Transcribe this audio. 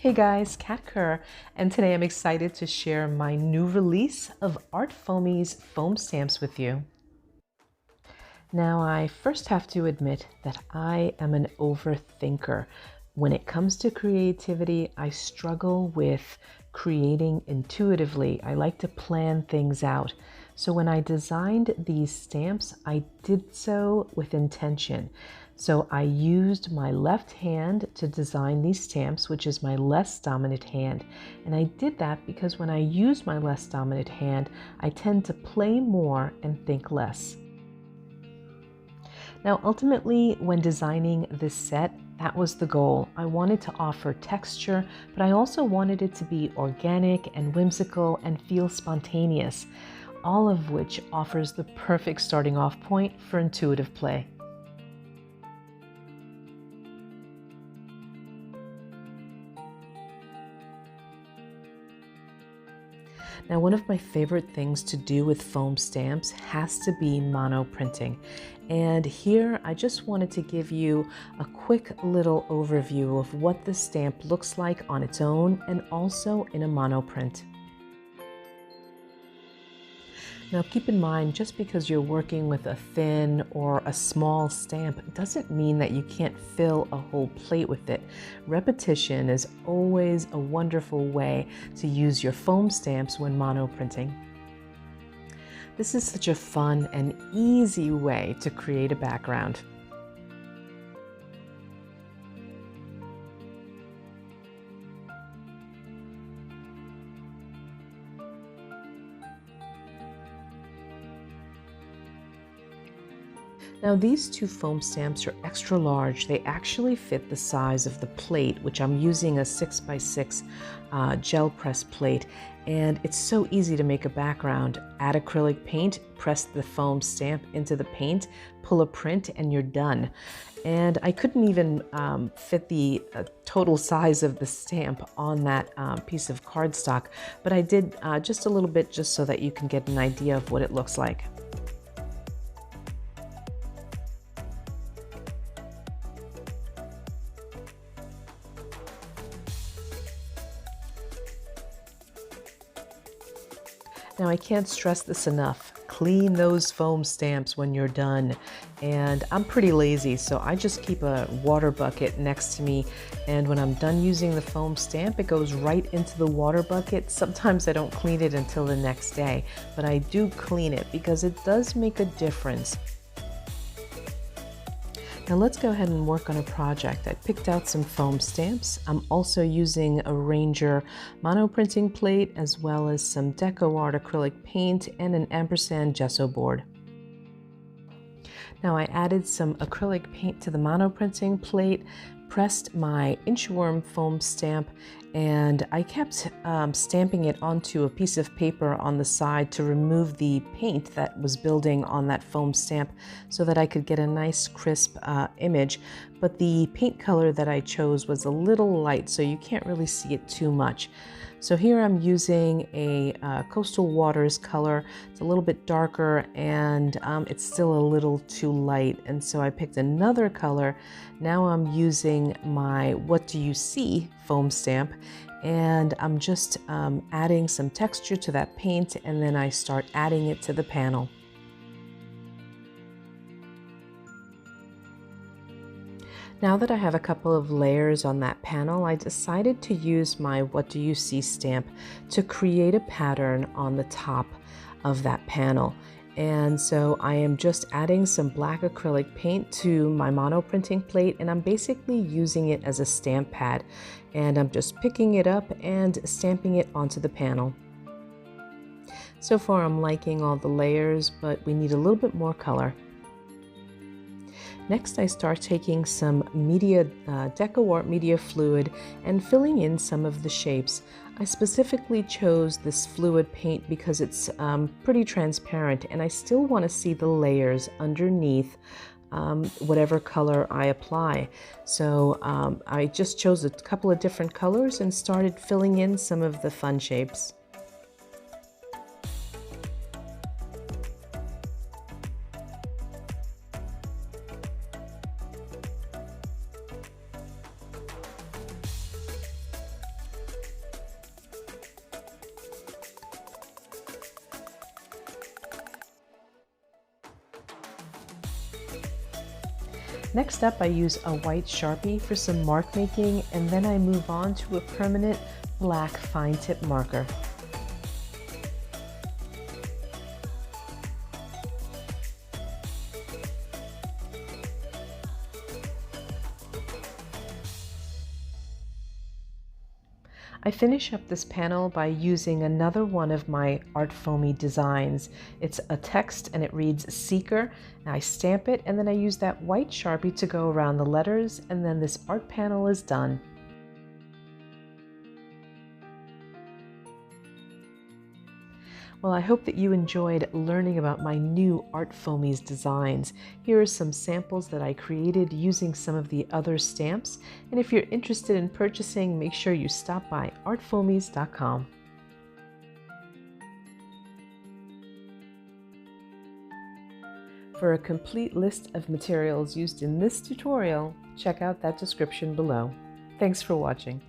Hey guys, Kat Kerr, and today I'm excited to share my new release of Artfoamies foam stamps with you. Now, I first have to admit that I am an overthinker. When it comes to creativity, I struggle with creating intuitively. I like to plan things out. So when I designed these stamps, I did so with intention. So I used my left hand to design these stamps, which is my less dominant hand. And I did that because when I use my less dominant hand, I tend to play more and think less. Now, ultimately, when designing this set, that was the goal. I wanted to offer texture, but I also wanted it to be organic and whimsical and feel spontaneous, all of which offers the perfect starting off point for intuitive play. Now, one of my favorite things to do with foam stamps has to be monoprinting. And here I just wanted to give you a quick little overview of what the stamp looks like on its own and also in a monoprint. Now keep in mind, just because you're working with a thin or a small stamp doesn't mean that you can't fill a whole plate with it. Repetition is always a wonderful way to use your foam stamps when monoprinting. This is such a fun and easy way to create a background. Now these two foam stamps are extra large. They actually fit the size of the plate, which I'm using a 6x6 gel press plate. And it's so easy to make a background. Add acrylic paint, press the foam stamp into the paint, pull a print, and you're done. And I couldn't even fit the total size of the stamp on that piece of cardstock, but I did just a little bit just so that you can get an idea of what it looks like. Now, I can't stress this enough. Clean those foam stamps when you're done. And I'm pretty lazy, so I just keep a water bucket next to me. And when I'm done using the foam stamp, it goes right into the water bucket. Sometimes I don't clean it until the next day, but I do clean it because it does make a difference. Now let's go ahead and work on a project. I picked out some foam stamps. I'm also using a Ranger monoprinting plate as well as some DecoArt acrylic paint and an ampersand gesso board. Now I added some acrylic paint to the monoprinting plate, pressed my inchworm foam stamp, and I kept stamping it onto a piece of paper on the side to remove the paint that was building on that foam stamp so that I could get a nice crisp image. But the paint color that I chose was a little light, so you can't really see it too much. So here I'm using a Coastal Waters color. It's a little bit darker and it's still a little too light. And so I picked another color. Now I'm using my What Do You See foam stamp, and I'm just adding some texture to that paint, and then I start adding it to the panel. Now that I have a couple of layers on that panel, I decided to use my What Do You See stamp to create a pattern on the top of that panel. And so I am just adding some black acrylic paint to my monoprinting plate, and I'm basically using it as a stamp pad. And I'm just picking it up and stamping it onto the panel. So far I'm liking all the layers, but we need a little bit more color. Next, I start taking some DecoArt media fluid and filling in some of the shapes. I specifically chose this fluid paint because it's pretty transparent, and I still want to see the layers underneath whatever color I apply. So I just chose a couple of different colors and started filling in some of the fun shapes. Next up, I use a white Sharpie for some mark making, and then I move on to a permanent black fine tip marker. I finish up this panel by using another one of my Artfoamy designs. It's a text and it reads Seeker. And I stamp it and then I use that white Sharpie to go around the letters, and then this art panel is done. Well, I hope that you enjoyed learning about my new Artfoamies designs. Here are some samples that I created using some of the other stamps. And if you're interested in purchasing, make sure you stop by artfoamies.com. For a complete list of materials used in this tutorial, check out that description below. Thanks for watching.